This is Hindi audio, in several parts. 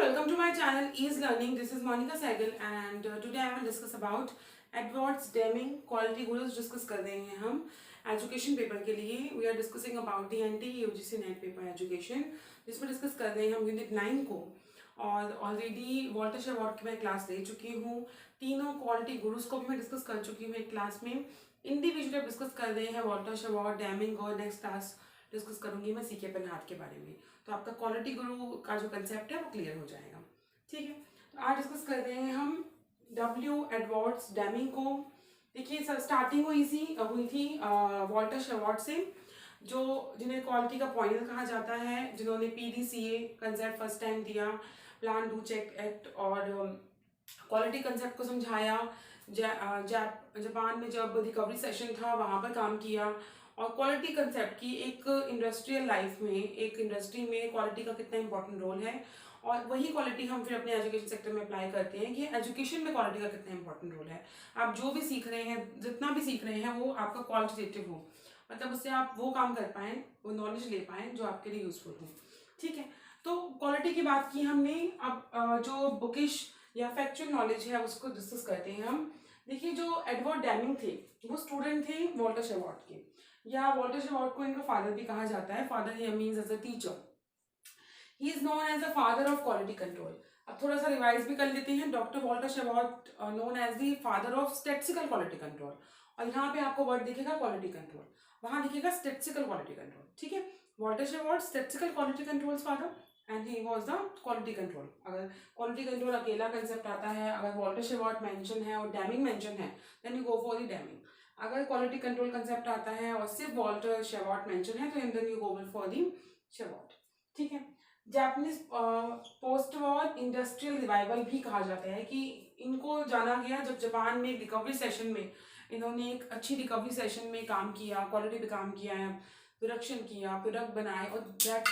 welcome to my channel Ease Learning. This is Monica Sehgal and today I will discuss about Edwards Deming Quality Gurus. Discuss कर रहे हैं हम एजुकेशन पेपर के लिए. We are discussing about the NT UGC net paper education, जिसमें डिस्कस कर रहे हैं हम यूनिट 9 को. और ऑलरेडी वॉल्टर शेवार्ट की मैं क्लास ले चुकी हूँ. तीनों क्वालिटी गुरुज को भी मैं डिस्कस कर चुकी हूँ एक क्लास में. इंडिविजुअली डिस्कस कर रहे हैं वॉल्टर शेवार्ट, डेमिंग, और नेक्स्ट क्लास डिस्कस करूंगी मैं CK पेनहार्ट के बारे में. तो आपका क्वालिटी गुरु का जो कंसेप्ट है वो क्लियर हो जाएगा. ठीक है, तो आज डिस्कस कर रहे हैं हम एडवर्ड्स डेमिंग को. देखिए सर, स्टार्टिंग हुई थी वॉल्टर शेवार्ट से, जो जिन्हें क्वालिटी का पॉइंटर कहा जाता है, जिन्होंने PDCA कंसेप्ट फर्स्ट टाइम दिया, प्लान डू चेक एक्ट, और क्वालिटी कंसेप्ट को समझाया. जापान में जब रिकवरी सेशन था वहाँ पर काम किया, और क्वालिटी कंसेप्ट की एक इंडस्ट्रियल लाइफ में, एक इंडस्ट्री में क्वालिटी का कितना इंपॉर्टेंट रोल है, और वही क्वालिटी हम फिर अपने एजुकेशन सेक्टर में अप्लाई करते हैं कि एजुकेशन में क्वालिटी का कितना इंपॉर्टेंट रोल है. आप जो भी सीख रहे हैं, जितना भी सीख रहे हैं, वो आपका क्वालिटेटिव हो, मतलब उससे आप वो काम कर पाएँ, वो नॉलेज ले पाएँ जो आपके लिए यूजफुल हो. ठीक है, तो क्वालिटी की बात की हमने. अब जो बुकिश या फैक्चुअल नॉलेज है उसको डिस्कस करते हैं हम. देखिए, जो एडवर्ड डेमिंग थे वो स्टूडेंट थे वॉल्टर शेवार्ट के, या वॉल्टर शेवार्ट को इनका फादर भी कहा जाता है. Father here means as a teacher. He is known as the father of quality control. अब थोड़ा सा रिवाइज भी कर लेते हैं. Doctor Walter Shewhart known as the father of statistical quality control. और यहाँ पे आपको वर्ड दिखेगा क्वालिटी कंट्रोल, वहां दिखेगा स्टैटिस्टिकल क्वालिटी कंट्रोल. ठीक है, Walter Shewhart statistical quality control father and he was the quality control. अगर क्वालिटी कंट्रोल अकेला कंसेप्ट आता है, अगर वॉल्टर शेवार्ट मेंशन है और डेमिंग मेंशन है, then you go for the Deming. अगर क्वालिटी कंट्रोल कंसेप्ट आता है और सिर्फ वॉल्टर शेवार्ट मेंशन है, तो then you go for the Shewhart. ठीक है, Japanese post war industrial revival भी कहा जाता है कि इनको जाना गया जब जापान में एक रिकवरी सेशन में इन्होंने एक अच्छी रिकवरी सेशन में काम किया, क्वालिटी पे काम किया है, प्रोडक्शन किया, प्रोडक्ट बनाए, और दैट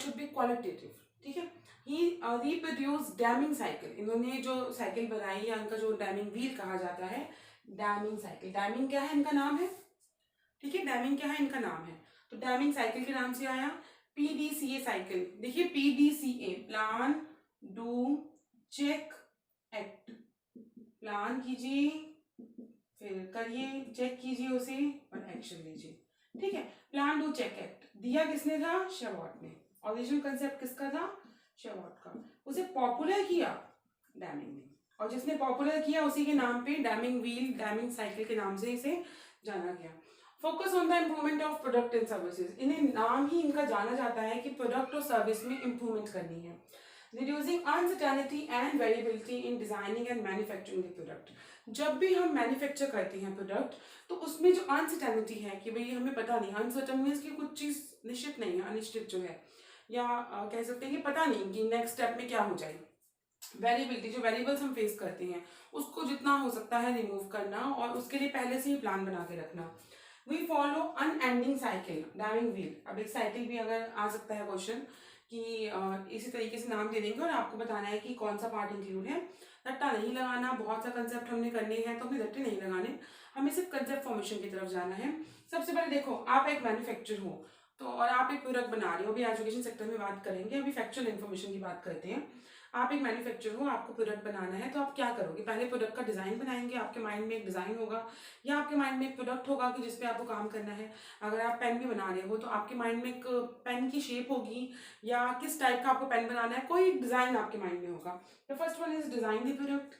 शुड बी क्वालिटेटिव. ठीक है, ही रिप्रोड्यूस डैमिंग साइकिल. इन्होंने जो साइकिल बनाई, या इनका जो डैमिंग व्हील कहा जाता है, डैमिंग साइकिल. डैमिंग क्या है, इनका नाम है. ठीक है, डैमिंग क्या है, इनका नाम है. तो डैमिंग साइकिल के नाम से आया. PDCA cycle. देखिए, PDCA plan do check act. Plan कीजिए, फिर करिए, चेक कीजिए उसे, और एक्शन लीजिए. ठीक है, प्लान डू चेक एक्ट दिया किसने था, शेवार्ट ने. ओरिजिनल कंसेप्ट किसका था, शेवार्ट का. उसे पॉपुलर किया डैमिंग ने, और जिसने पॉपुलर किया उसी के नाम पे डैमिंग व्हील, डैमिंग साइकिल के नाम से इसे जाना गया. Focus on the improvement of product and services. इन्हें नाम ही इनका जाना जाता है कि प्रोडक्ट और सर्विस में इंप्रूवमेंट करनी है. Reducing uncertainty and variability in designing and manufacturing the product. जब भी हम मैन्युफैक्चर करते हैं प्रोडक्ट, तो उसमें जो अनसर्टेनिटी है कि भाई हमें पता नहीं, अनसर्टन मीन्स की कुछ चीज़ निश्चित नहीं है, अनिश्चित जो है, या कह सकते हैं कि पता नहीं कि नेक्स्ट स्टेप में क्या हो जाए. वेरिएबिलिटी, जो वेरिएबल्स हम फेस करते हैं, उसको जितना हो सकता है रिमूव करना, और उसके लिए पहले से ही प्लान बना के रखना. We follow unending cycle, Deming wheel. अब एक साइकिल भी अगर आ सकता है क्वेश्चन कि इसी तरीके से नाम दे देंगे और आपको बताना है कि कौन सा पार्ट इंक्लूड है. रट्टा नहीं लगाना. बहुत सा कंसेप्ट हमने करने हैं तो हमें रट्टे नहीं लगाने, हमें सिर्फ कंसेप्ट फॉर्मेशन की तरफ जाना है. सबसे पहले देखो, आप एक मैन्युफैक्चर हो तो, और आप एक प्रोडक्ट बना रहे हो. अभी एजुकेशन सेक्टर में बात करेंगे, अभी फैक्चुअल इन्फॉर्मेशन की बात करते हैं. आप एक मैन्युफैक्चर हो, आपको प्रोडक्ट बनाना है, तो आप क्या करोगे, पहले प्रोडक्ट का डिजाइन बनाएंगे. आपके माइंड में एक डिजाइन होगा, या आपके माइंड में एक प्रोडक्ट होगा कि जिसपे आपको काम करना है. अगर आप पेन भी बना रहे हो तो आपके माइंड में एक पेन की शेप होगी, या किस टाइप का आपको पेन बनाना है, कोई डिजाइन आपके माइंड में होगा. The first one is design the product.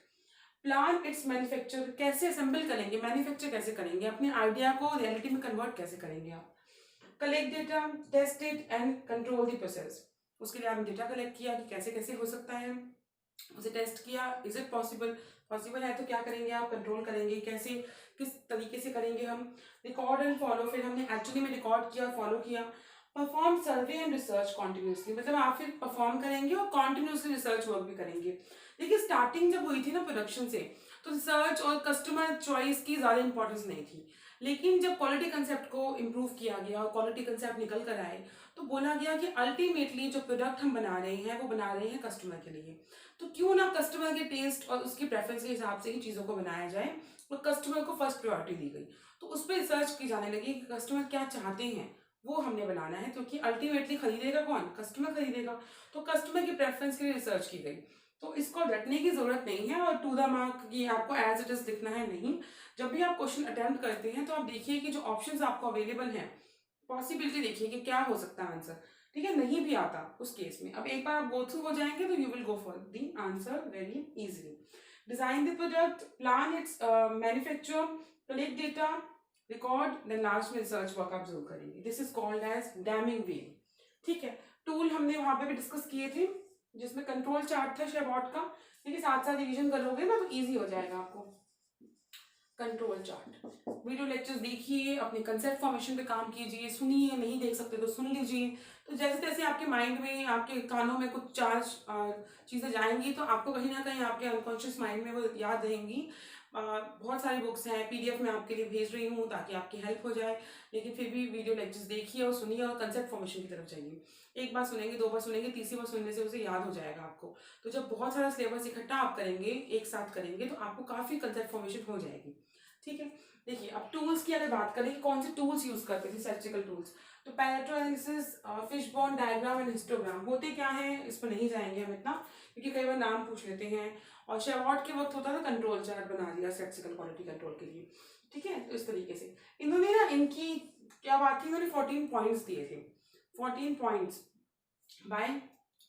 Plan its manufacture. कैसे असेंबल करेंगे, मैन्युफैक्चर कैसे करेंगे, अपने आइडिया को रियलिटी में कन्वर्ट कैसे करेंगे आप. Collect data, test it and control the process. उसके लिए आपने डेटा कलेक्ट किया कि कैसे कैसे हो सकता है, उसे टेस्ट किया, इज इट पॉसिबल, पॉसिबल है तो क्या करेंगे आप, कंट्रोल करेंगे कैसे, किस तरीके से करेंगे हम. Record and follow. फिर हमने एक्चुअली में रिकॉर्ड किया, फॉलो किया. Perform survey and research continuously. मतलब आप फिर परफॉर्म करेंगे और कॉन्टिन्यूसली रिसर्च वर्क भी करेंगे. देखिए, स्टार्टिंग जब हुई थी ना प्रोडक्शन से, तो रिसर्च और कस्टमर चॉइस की ज़्यादा इंपॉर्टेंस नहीं थी. लेकिन जब क्वालिटी कंसेप्ट को इम्प्रूव किया गया और क्वालिटी कंसेप्ट निकल कर आए, तो बोला गया कि अल्टीमेटली जो प्रोडक्ट हम बना रहे हैं वो बना रहे हैं कस्टमर के लिए. तो क्यों ना कस्टमर के टेस्ट और उसकी प्रेफरेंस के हिसाब से ही चीज़ों को बनाया जाए, और कस्टमर को फर्स्ट प्रायोरिटी दी गई. तो उस पर रिसर्च की जाने लगी कि कस्टमर क्या चाहते हैं, वो हमने बनाना है, क्योंकि अल्टीमेटली खरीदेगा कौन? कस्टमर खरीदेगा। तो कस्टमर की प्रेफरेंस के लिए रिसर्च की गई। तो इसको रटने की जरूरत नहीं है और टू द मार्क की आपको एज इट इज लिखना है, नहीं। जब भी आप क्वेश्चन अटेम्प्ट करते हैं तो आप देखिए कि जो ऑप्शंस आपको अवेलेबल हैं, पॉसिबिलिटी देखिए कि क्या हो सकता है आंसर, ठीक है। नहीं भी आता उस केस में, अब एक बार आप गो थ्रू हो जाएंगे तो you will go for the answer very easily. Design the product, plan its manufacture, collect data, record, then last में रिसर्च वर्क आप जरूर करेंगे। This is called as Deming wheel, ठीक है। टूल हमने वहां पे भी डिस्कस किए थे, जिसमें कंट्रोल चार्ट था शेवॉट का, ठीक है। साथ साथ रिवीजन करोगे ना तो इजी हो जाएगा आपको। कंट्रोल चार्ट, वीडियो लेक्चर्स देखिए, अपने कंसेप्ट फॉर्मेशन पे काम कीजिए, सुनिए, नहीं देख सकते तो सुन लीजिए। तो जैसे जैसे आपके माइंड में, आपके कानों में कुछ चार चीज़ें जाएंगी तो आपको कहीं ना कहीं आपके अनकॉन्शियस माइंड में वो याद रहेंगी। बहुत सारी बुक्स हैं, पीडीएफ में आपके लिए भेज रही हूँ ताकि आपकी हेल्प हो जाए, लेकिन फिर भी वीडियो लेक्चर्स देखिए और सुनिए और कंसेप्ट फॉर्मेशन की तरफ जाइए। एक बार सुनेंगे, दो बार सुनेंगे, तीसरी बार सुनने से उसे याद हो जाएगा आपको। तो जब बहुत सारा सिलेबस इकट्ठा आप करेंगे, एक साथ करेंगे, तो आपको काफ़ी कंसेप्ट फॉर्मेशन हो जाएगी, ठीक है। देखिए अब टूल्स की अगर बात करें, कौन से टूल्स यूज करते थे स्टैटिस्टिकल टूल्स, तो Pareto analysis, fishbone diagram and histogram होते क्या है, इस पर नहीं जाएंगे हम इतना, क्योंकि कई बार नाम पूछ लेते हैं। और शेवॉट के वक्त होता था कंट्रोल चार्ट बना दिया स्टैटिस्टिकल क्वालिटी कंट्रोल के लिए, ठीक है। तो इस तरीके से इन्होंने ना, इनकी क्या बात थी, इन्होंने 14 पॉइंट्स दिए थे, 14 points bye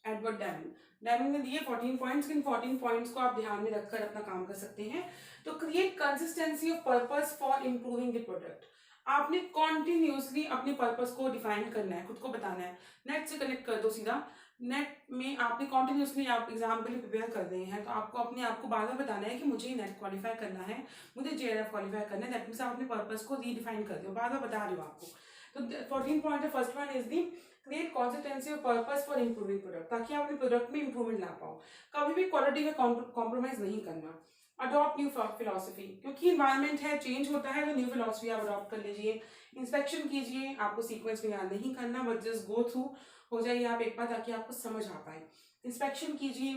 Edward damming. Damming ने दिए 14 पॉइंट्स, इन 14 पॉइंट्स को आप ध्यान में रखकर अपना काम कर सकते हैं। तो create consistency of purpose for improving the product, आपने कॉन्टिन्यूसली अपने पर्पस को डिफाइन करना है, खुद को बताना है। नेट से कनेक्ट कर दो सीधा, नेट में आपने कॉन्टिन्यूसली, आप एग्जाम के लिए प्रिपेयर कर रहे हैं तो आपको अपने आप को बार बार बताना है कि मुझे नेट क्वालिफाई करना है, मुझे जेआरएफ क्वालिफाई करना है। दैट मीन्स आप अपने पर्पस को रीडिफाइन कर रहे हो, बार बार बता रहे हो आपको। तो 14 पॉइंट है, first one is the create consistency of purpose for improving product, ताकि आप अपने प्रोडक्ट में इंप्रूवमेंट ला पाओ। कभी भी क्वालिटी में कॉम्प्रोमाइज नहीं करना। अडॉप्ट न्यू फिलॉसफी, क्योंकि इन्वायरमेंट है, चेंज होता है, तो न्यू फिलॉसफी आप अडॉप्ट कर लीजिए। इंस्पेक्शन कीजिए, आपको सीक्वेंस में याद नहीं करना, बट जस्ट गो थ्रू हो जाइए आप एक बार, ताकि आपको समझ आ पाए। इंस्पेक्शन कीजिए।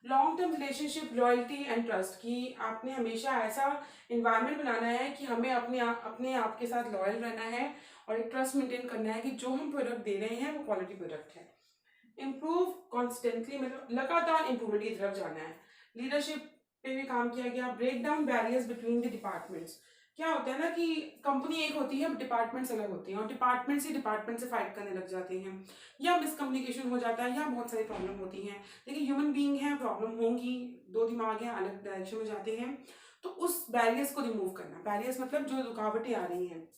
Long term relationship, loyalty and trust, की आपने हमेशा ऐसा इन्वायरमेंट बनाना है कि हमें अपने आप के साथ लॉयल रहना है और एक ट्रस्ट मेंटेन करना है कि जो हम प्रोडक्ट दे रहे हैं वो क्वालिटी प्रोडक्ट है। इम्प्रूव कॉन्स्टेंटली, मतलब लगातार इंप्रूवमेंट की तरफ जाना है। लीडरशिप पे भी काम किया गया। Break down barriers between the departments, क्या होता है ना कि कंपनी एक होती है, डिपार्टमेंट्स अलग होती हैं, और डिपार्टमेंट से फाइट करने लग जाते हैं, या मिसकम्युनिकेशन हो जाता है, या बहुत सारी प्रॉब्लम होती हैं। देखिए ह्यूमन बीइंग है, प्रॉब्लम होंगी, दो दिमाग हैं, अलग डायरेक्शन में जाते हैं। तो उस बैरियर्स को रिमूव करना, बैरियर्स मतलब जो रुकावटें आ रही हैं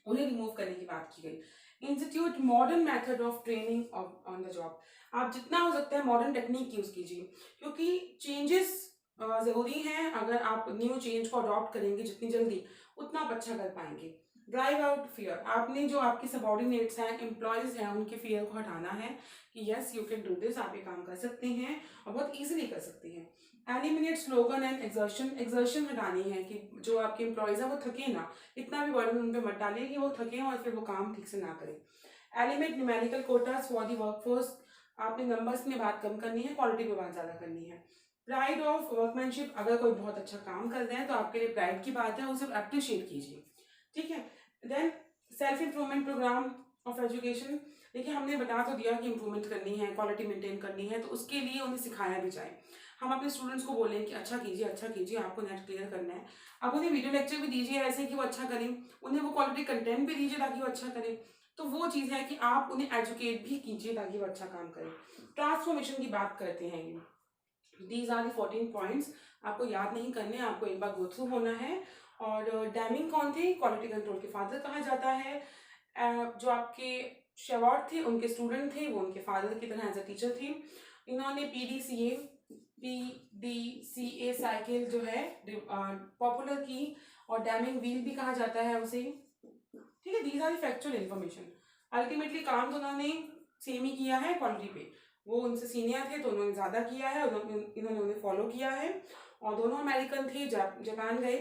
उन्हें रिमूव करने की बात की गई। Institute modern method of training on the job, आप जितना हो सकता है मॉडर्न टेक्निक यूज कीजिए, क्योंकि चेंजेस जरूरी हैं। अगर आप न्यू चेंज को अडॉप्ट करेंगे जितनी जल्दी, उतना आप अच्छा कर पाएंगे। ड्राइव आउट फियर, आपने जो आपके सबॉर्डिनेट्स हैं, एम्प्लॉयज हैं, उनके फियर को हटाना है कि yes you can do this, आप ये काम कर सकते हैं और बहुत इजीली कर सकते हैं। Eliminate slogan and exertion, exertion हटानी है कि जो आपके एम्प्लॉयज हैं वो थके ना, इतना भी बर्डन उन पर मत डालिए कि वो थके और फिर वो काम ठीक से ना करें। Element numerical quotas for the workforce, आपने नंबर्स में बात कम करनी है, क्वालिटी पे बात ज़्यादा करनी है। प्राइड ऑफ वर्कमैनशिप, अगर कोई बहुत अच्छा काम कर रहे हैं तो आपके लिए प्राइड की बात है, उसे अप्रिशिएट कीजिए, ठीक है। Then self improvement programme of education, देखिए हमने बता तो दिया कि इंप्रूवमेंट करनी है, क्वालिटी मेंटेन करनी है, तो उसके लिए उन्हें सिखाया भी जाए। हम अपने स्टूडेंट्स को बोलें कि अच्छा कीजिए, आपको नेट क्लियर करना है। अब उन्हें वीडियो लेक्चर भी दीजिए ऐसे कि वो अच्छा करें, उन्हें वो क्वालिटी कंटेंट भी दीजिए ताकि वो अच्छा करें। तो वो चीज़ है कि आप उन्हें एजुकेट भी कीजिए ताकि वो अच्छा काम करें। ट्रांसफॉर्मेशन की बात करते हैं, ये दीज आर द 14 पॉइंट्स, आपको याद नहीं करने, आपको एक बार गो थ्रू होना है। और डैमिंग कौन थे? क्वालिटी कंट्रोल के फादर कहा जाता है। जो आपके शेवॉट थे उनके स्टूडेंट थे, वो उनके फादर की तरह एज अ टीचर थे। इन्होंने पीडीसीए साइकिल जो है पॉपुलर की, और डैमिंग व्हील भी कहा जाता है उसे, ठीक है। These are factual information. Ultimately काम तो उन्होंने सेम ही किया है क्वालिटी पे, वो उनसे सीनियर थे तो उन्होंने ज़्यादा किया है, इन्होंने उन्हें फॉलो किया है। और दोनों अमेरिकन थे, जापान गए,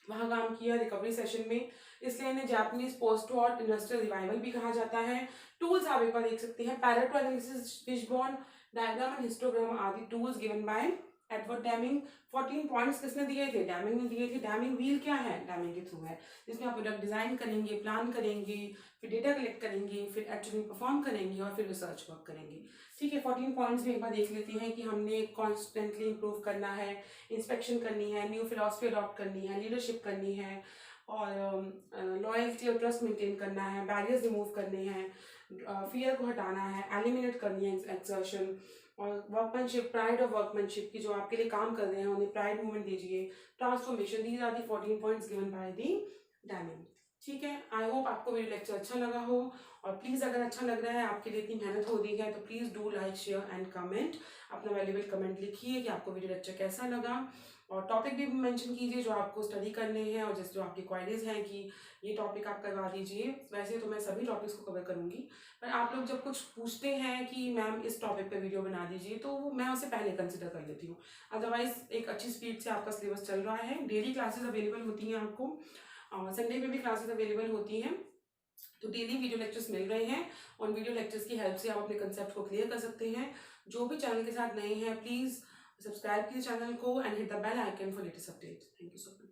वहाँ काम किया रिकवरी सेशन में, इसलिए इन्हें Japanese post war industrial revival भी कहा जाता है। टूल्स आप एक बार देख सकते हैं, Pareto analysis, fishbone diagram and histogram are the tools given by Edward Deming 14 points किसने दिए थे? डैमिंग ने दिए थे। डैमिंग व्हील क्या है? डैमिंग के थ्रू है, जिसमें आप प्रोडक्ट डिजाइन करेंगे, प्लान करेंगे, फिर डेटा कलेक्ट करेंगे, फिर एक्चुअली परफॉर्म करेंगे और फिर रिसर्च वर्क करेंगे। ठीक है, 14 पॉइंट्स भी एक बार देख लेते हैं कि हमने कॉन्स्टेंटली इंप्रूव करना है, इंस्पेक्शन करनी है, न्यू फिलॉसफी अडॉप्ट करनी है, लीडरशिप करनी है, और लॉयल्टी और ट्रस्ट मेंटेन करना है, बैरियर्स रिमूव करने हैं, फियर को हटाना है, एलिमिनेट करनी है एक्सर्शन, और वर्कमैनशिप, प्राइड ऑफ वर्कमैनशिप की जो आपके लिए काम कर रहे हैं उन्हें प्राइड मूवमेंट दीजिए, transformation, these are the 14 points given by the Deming. ठीक है, आई होप आपको वीडियो लेक्चर अच्छा लगा हो, और प्लीज़ अगर अच्छा लग रहा है, आपके लिए इतनी मेहनत हो रही है, तो please do like, share and comment. अपना वैल्यूएबल कमेंट लिखिए कि आपको वीडियो लेक्चर कैसा लगा, और टॉपिक भी मेंशन कीजिए जो आपको स्टडी करने हैं, और जैसे जो आपकी क्वायरीज हैं कि ये टॉपिक आप करवा दीजिए। वैसे तो मैं सभी टॉपिक्स को कवर करूँगी, पर आप लोग जब कुछ पूछते हैं कि मैम इस टॉपिक पे वीडियो बना दीजिए, तो वो मैं उसे पहले कंसिडर कर लेती हूँ। अदरवाइज एक अच्छी स्पीड से आपका सिलेबस चल रहा है, डेली क्लासेस अवेलेबल होती हैं आपको, संडे पे भी क्लासेस अवेलेबल होती हैं, तो डेली वीडियो लेक्चर्स मिल रहे हैं। उन वीडियो लेक्चर्स की हेल्प से आप अपने कंसेप्ट को क्लियर कर सकते हैं। जो भी चैनल के साथ नए हैं, प्लीज़ सब्सक्राइब कीजिए चैनल को and hit the bell icon for latest update. Thank you so much.